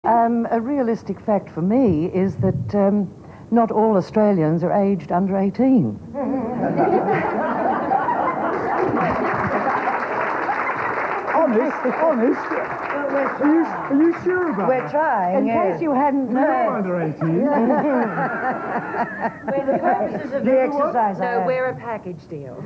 A realistic fact for me is that not all Australians are aged under 18. Honest? Are you sure about that? We're trying, In case you hadn't You're known. under 18. For the purposes of the exercise. No, we're a package deal.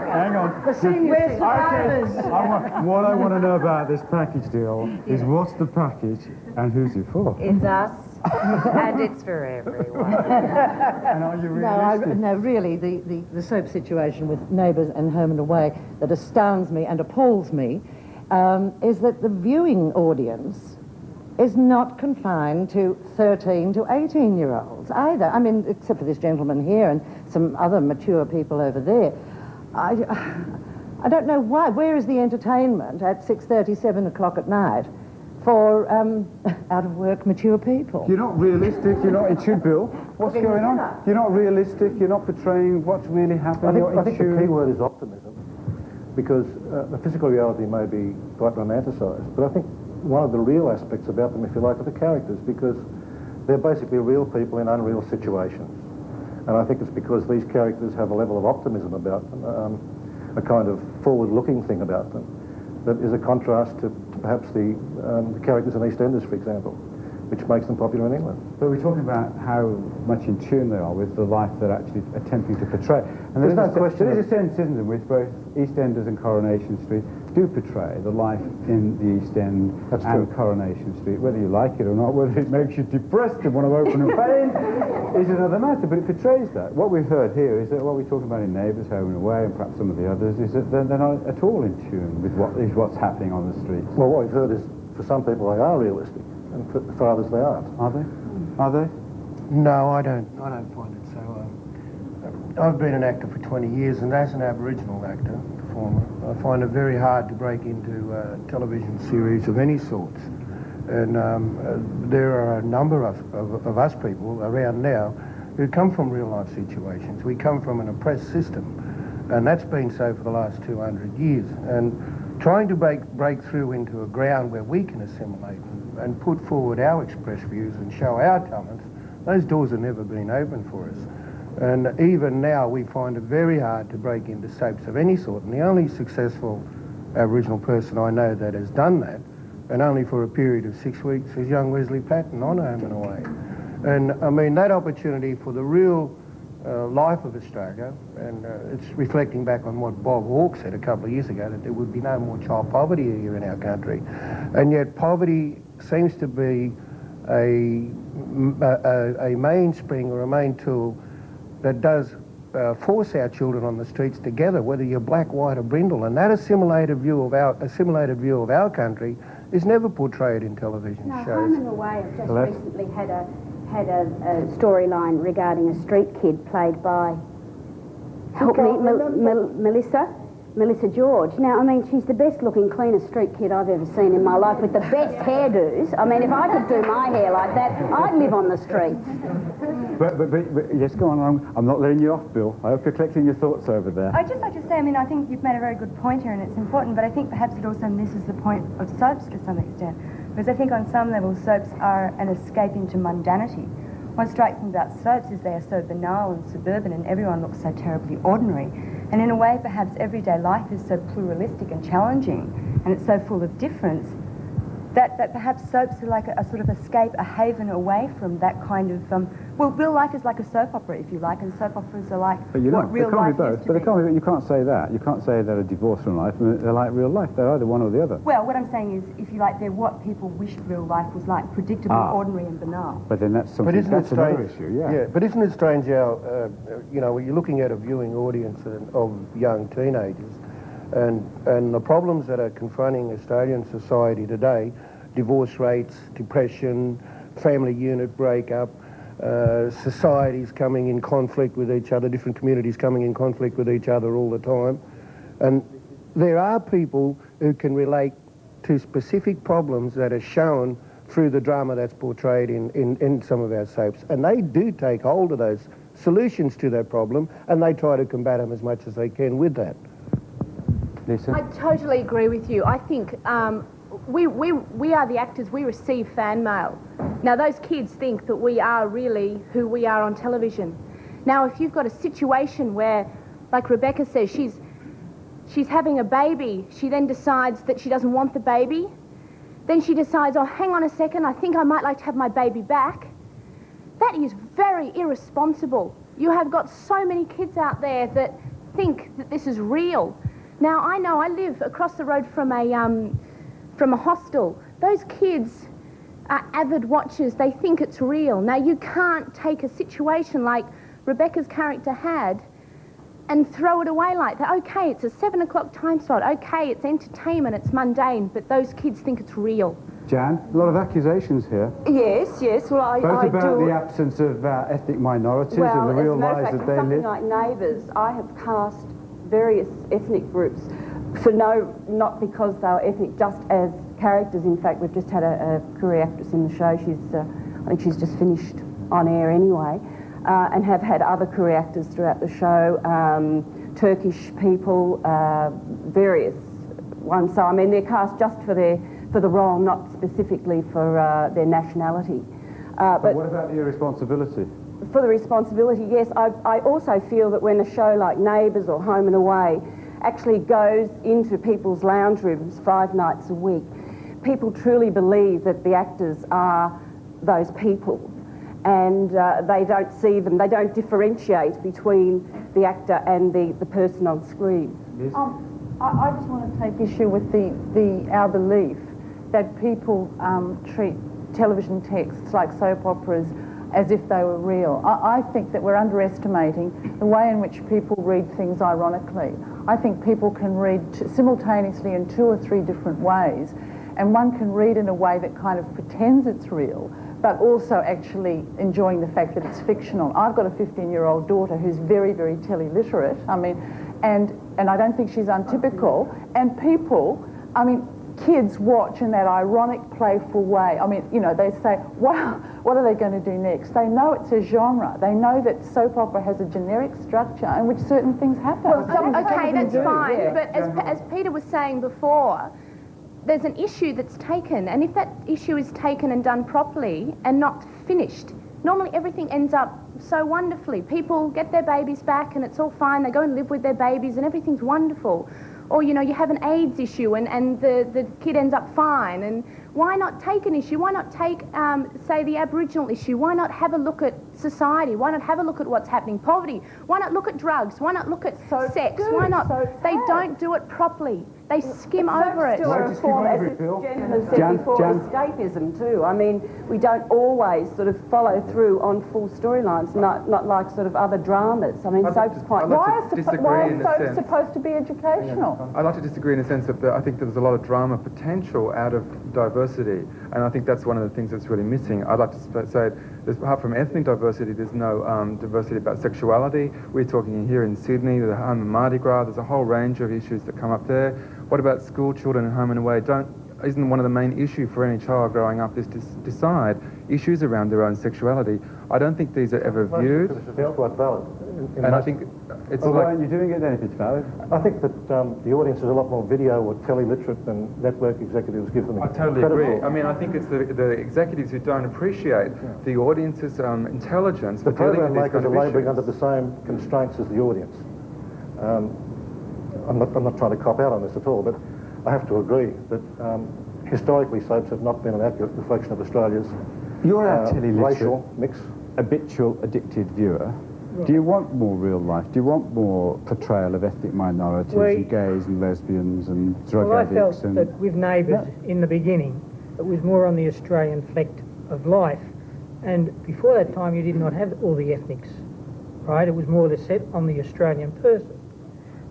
Hang on. The senior survivors. What I want to know about this package deal is what's the package and who's it for? It's us, and it's for everyone. And are you realistic? No, really, the soap situation with Neighbours and Home and Away that astounds me and appalls me is that the viewing audience is not confined to 13 to 18-year-olds either. I mean, except for this gentleman here and some other mature people over there. I don't know why. Where is the entertainment at 6:30, 7 o'clock at night for out-of-work mature people? You're not realistic, you're not in tune, Bill. What's going on? You're not realistic, you're not portraying what's really happening. I think the key word is optimism, because the physical reality may be quite romanticised, but I think one of the real aspects about them, if you like, are the characters, because they're basically real people in unreal situations. And I think it's because these characters have a level of optimism about them, a kind of forward-looking thing about them, that is a contrast to perhaps the characters in EastEnders, for example, which makes them popular in England. But we're talking about how much in tune they are with the life they're actually attempting to portray. And There's no question. There is a sense, isn't there, with both EastEnders and Coronation Street do portray the life in the East End and Coronation Street. Whether you like it or not, whether it makes you depressed and want to open a vein is another matter, but it portrays that. What we've heard here is that what we're talking about in Neighbours, Home and Away, and perhaps some of the others, is that they're not at all in tune with what's happening on the streets. Well, what we've heard is, for some people, they are realistic, and for others, they aren't. Are they? Are they? No, I don't find it so. I've been an actor for 20 years, and as an Aboriginal actor, performer, I find it very hard to break into a television series of any sorts. And there are a number of us people around now who come from real-life situations. We come from an oppressed system, and that's been so for the last 200 years. And trying to break through into a ground where we can assimilate and put forward our express views and show our talents, those doors have never been open for us. And even now we find it very hard to break into soaps of any sort. And the only successful Aboriginal person I know that has done that, and only for a period of 6 weeks, is young Wesley Patton on Home and Away. And I mean, that opportunity for the real life of Australia, and it's reflecting back on what Bob Hawke said a couple of years ago, that there would be no more child poverty here in our country. And yet poverty seems to be a mainspring or a main tool that does force our children on the streets together, whether you're black, white or brindle. And that assimilated view of our country is never portrayed in television shows. Home and Away have just recently had a storyline regarding a street kid played by, help me, Melissa George. Now, I mean, she's the best-looking, cleanest street kid I've ever seen in my life, with the best hairdos. I mean, if I could do my hair like that, I'd live on the streets. But yes, go on. I'm not letting you off, Bill. I hope you're collecting your thoughts over there. I'd just like to say, I mean, I think you've made a very good point here, and it's important, but I think perhaps it also misses the point of soaps to some extent. Because I think on some level, soaps are an escape into mundanity. What strikes me about soaps is they are so banal and suburban, and everyone looks so terribly ordinary. And in a way, perhaps everyday life is so pluralistic and challenging, and it's so full of difference, that perhaps soaps are like a sort of escape, a haven away from that kind of... well, real life is like a soap opera, if you like, and soap operas are like what real life used to be. But they can't be both. You can't say that. You can't say they're a divorce from life. I mean, they're like real life. They're either one or the other. Well, what I'm saying is, if you like, they're what people wished real life was like, predictable, ordinary and banal. But then that's something, that's another issue, yeah. But isn't it strange how, you know, when you're looking at a viewing audience of young teenagers, and the problems that are confronting Australian society today, divorce rates, depression, family unit breakup, societies coming in conflict with each other, different communities coming in conflict with each other all the time. And there are people who can relate to specific problems that are shown through the drama that's portrayed in some of our soaps. And they do take hold of those solutions to that problem, and they try to combat them as much as they can with that. Lisa? I totally agree with you. I think we are the actors, we receive fan mail. Now those kids think that we are really who we are on television. Now if you've got a situation where, like Rebecca says, she's having a baby, she then decides that she doesn't want the baby, then she decides, oh, hang on a second, I think I might like to have my baby back. That is very irresponsible. You have got so many kids out there that think that this is real. Now, I know I live across the road from a hostel. Those kids are avid watchers. They think it's real. Now, you can't take a situation like Rebecca's character had and throw it away like that. Okay, it's a 7 o'clock time slot. Okay, it's entertainment, it's mundane, but those kids think it's real. Jan, a lot of accusations here. Yes, yes. Well, I Both about do. the absence of ethnic minorities Well, and the real as a matter of lives fact, that for they something live. like Neighbours, I have cast various ethnic groups for not because they were ethnic, just as characters. In fact, we've just had a career actress in the show. I think she's just finished on air anyway, and have had other career actors throughout the show, Turkish people, various ones. So I mean, they're cast just for the role, not specifically for their nationality. But what about the irresponsibility? For the responsibility, yes. I also feel that when a show like Neighbours or Home and Away actually goes into people's lounge rooms 5 nights a week, people truly believe that the actors are those people, and they don't see them, they don't differentiate between the actor and the person on screen. Yes. I just want to take issue with our belief that people treat television texts like soap operas as if they were real. I think that we're underestimating the way in which people read things ironically. I think people can read simultaneously in 2 or 3 different ways, and one can read in a way that kind of pretends it's real, but also actually enjoying the fact that it's fictional. I've got a 15-year-old daughter who's very, very teleliterate. I mean, and I don't think she's untypical. And people, I mean, kids watch in that ironic, playful way. I mean, you know, they say, wow, what are they going to do next? They know it's a genre. They know that soap opera has a generic structure in which certain things happen. Well, okay, that's fine, but as Peter was saying before, there's an issue that's taken, and if that issue is taken and done properly and not finished, normally everything ends up so wonderfully. People get their babies back and it's all fine. They go and live with their babies and everything's wonderful. Or, you know, you have an AIDS issue and the kid ends up fine. And why not take an issue? Why not take, say, the Aboriginal issue? Why not have a look at society? Why not have a look at what's happening? Poverty. Why not look at drugs? Why not look at sex? Why not? They don't do it properly. They skim over it. Still a form, as Jen has said before, escapism too. I mean, we don't always sort of follow through on full storylines, not like sort of other dramas. I mean, soap's quite... Why are soaps supposed to be educational? I'd like to disagree in the sense that I think there's a lot of drama potential out of diversity, and I think that's one of the things that's really missing. I'd like to say, apart from ethnic diversity, there's no diversity about sexuality. We're talking here in Sydney, the home of Mardi Gras, there's a whole range of issues that come up there. What about school children and home and away? Isn't one of the main issues for any child growing up is to decide issues around their own sexuality? I don't think these are ever viewed. It's quite valid. And I think it's why aren't you doing it then if it's valid? I think that the audience is a lot more video or tele-literate than network executives give them. I totally agree. I mean, I think it's the executives who don't appreciate the audience's intelligence. The program makers are labouring under the same constraints as the audience. I'm not trying to cop out on this at all, but I have to agree that historically soaps have not been an accurate reflection of Australia's racial mix. Habitual, addicted viewer. Do you want more real life? Do you want more portrayal of ethnic minorities and gays and lesbians and drug addicts? I felt that with Neighbours in the beginning, it was more on the Australian fact of life. And before that time, you did not have all the ethnics, right? It was more the set on the Australian person.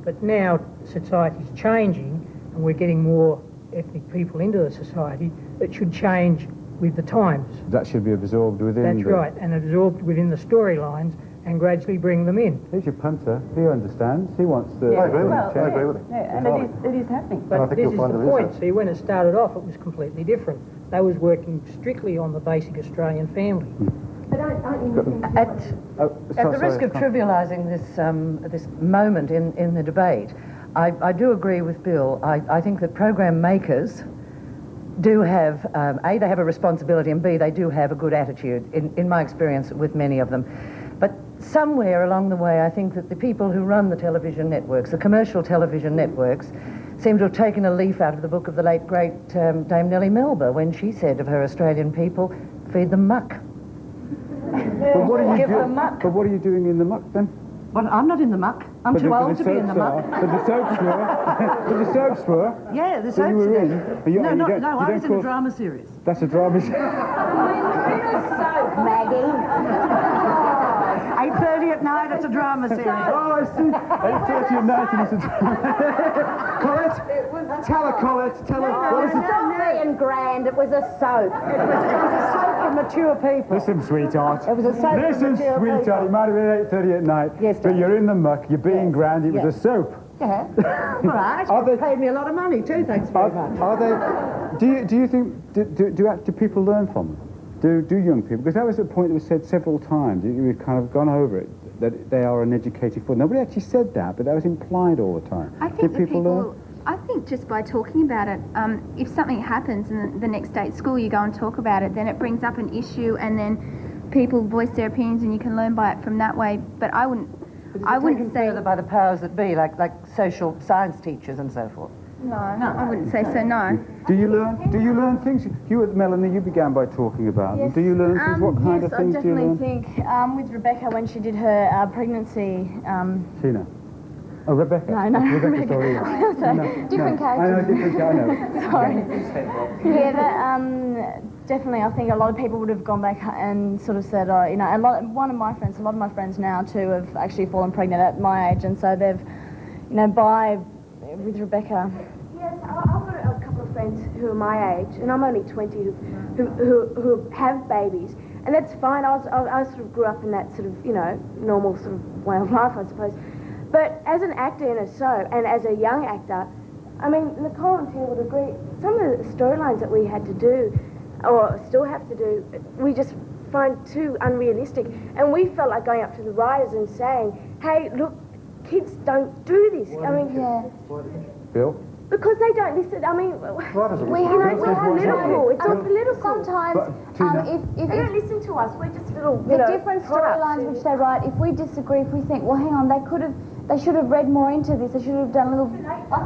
But now society's changing and we're getting more ethnic people into the society. It should change with the times. That should be absorbed within. That's right, and absorbed within the storylines and gradually bring them in. Here's your punter. He understands. He wants the... I agree with him. Yeah, and it is happening. But this is the point. See, when it started off, it was completely different. They was working strictly on the basic Australian family. But at the risk of trivialising this moment in the debate, I do agree with Bill. I think that program makers do have, A, they have a responsibility, and B, they do have a good attitude, in my experience with many of them. But somewhere along the way, I think that the people who run the television networks, the commercial television networks, seem to have taken a leaf out of the book of the late, great Dame Nellie Melba, when she said of her Australian people, feed them muck. But what are you Give them muck. But what are you doing in the muck then? Well, I'm not in the muck. I'm too old to be in the muck. But the soaps were. But the soaps were. Yeah, the So you soaps were are in. there. But you- No, you no, don't- no, you I don't was in a call- drama series. That's a drama. Soap, Maggie. 8:30 at night, it's a drama series. Oh, I see. 8:30 at night and it's a drama. Colette, tell her, Colette, tell her. What is it? Not being grand, it was a soap. It was a soap for mature people. Listen, sweetheart. It was a soap for Listen, mature sweetheart. people. It might have been 8:30 at night. Yes, but darling. you're in the muck. You're being Yes. grand. It was Yes. a soap. Yeah. Right. Are they- Paid me a lot of money too, thanks very much. Are they? Do you think do people learn from them? Do young people? Because that was a point that was said several times. We've kind of gone over it, that they are an educated fool. Nobody actually said that, but that was implied all the time. I think I think just by talking about it, if something happens and the next day at school you go and talk about it, then it brings up an issue, and then people voice their opinions, and you can learn by it from that way. But I wouldn't say further by the powers that be, like social science teachers and so forth. no. I wouldn't say so. No. Do you learn things? You, Melanie, you began by talking about them. Do you learn things? What kind of things do you learn? Yes, I definitely think with Rebecca when she did her pregnancy. Tina. Oh, Rebecca. No, Rebecca. Sorry. Different character. I know, different character. I know. Sorry. Yeah, but definitely, I think a lot of people would have gone back and sort of said, you know, a lot of my friends now too have actually fallen pregnant at my age, and so they've, you know, with Rebecca. Yes, I've got a couple of friends who are my age, and I'm only 20, who have babies, and that's fine. I sort of grew up in that sort of, you know, normal sort of way of life, I suppose. But as an actor in a show, and as a young actor, I mean, Nicole and Tina would agree, some of the storylines that we had to do, or still have to do, we just find too unrealistic. And we felt like going up to the writers and saying, hey, look, kids don't do this. I mean, Bill? because they don't listen. I mean, We have political. It's all political. Sometimes, They don't listen to us. We're just little, The different storylines which they write, if we disagree, if we think, well, hang on, they should have read more into this, they should have done a little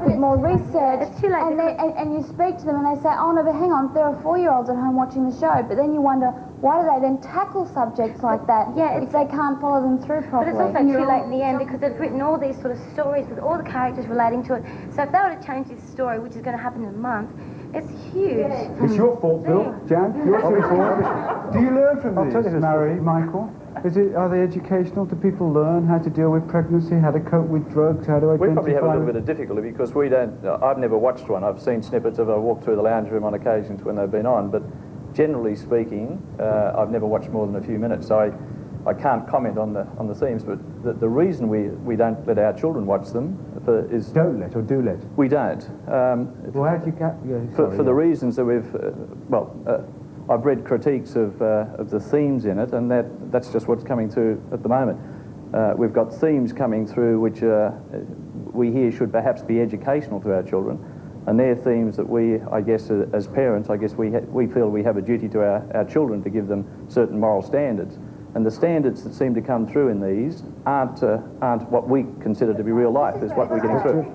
bit more research. It's too late. And you speak to them and they say, oh no, but hang on, there are 4-year-olds at home watching the show. But then you wonder, why do they then tackle subjects like that if they can't follow them through But properly? it's also too late in the end because they've written all these sort of stories with all the characters relating to it. So if they were to change this story, which is going to happen in a month, it's huge. It's your fault, Bill. Jan, your fault. Do you learn from this, Mary, Michael? Are they educational? Do people learn how to deal with pregnancy, how to cope with drugs, how to identify? We probably have a little bit of difficulty because we don't. I've never watched one. I've seen snippets of it. I walked through the lounge room on occasions when they've been on, but generally speaking, I've never watched more than a few minutes. So I can't comment on the themes. But the reason we don't let our children watch them is don't let or do let. We don't. Well, how do you get? For the reasons that we've I've read critiques of the themes in it, and that's just what's coming through at the moment. We've got themes coming through which we hear should perhaps be educational to our children, and they're themes that we, I guess, as parents, I guess we feel we have a duty to our children to give them certain moral standards. And the standards that seem to come through in these aren't what we consider to be real life, is what we're getting through.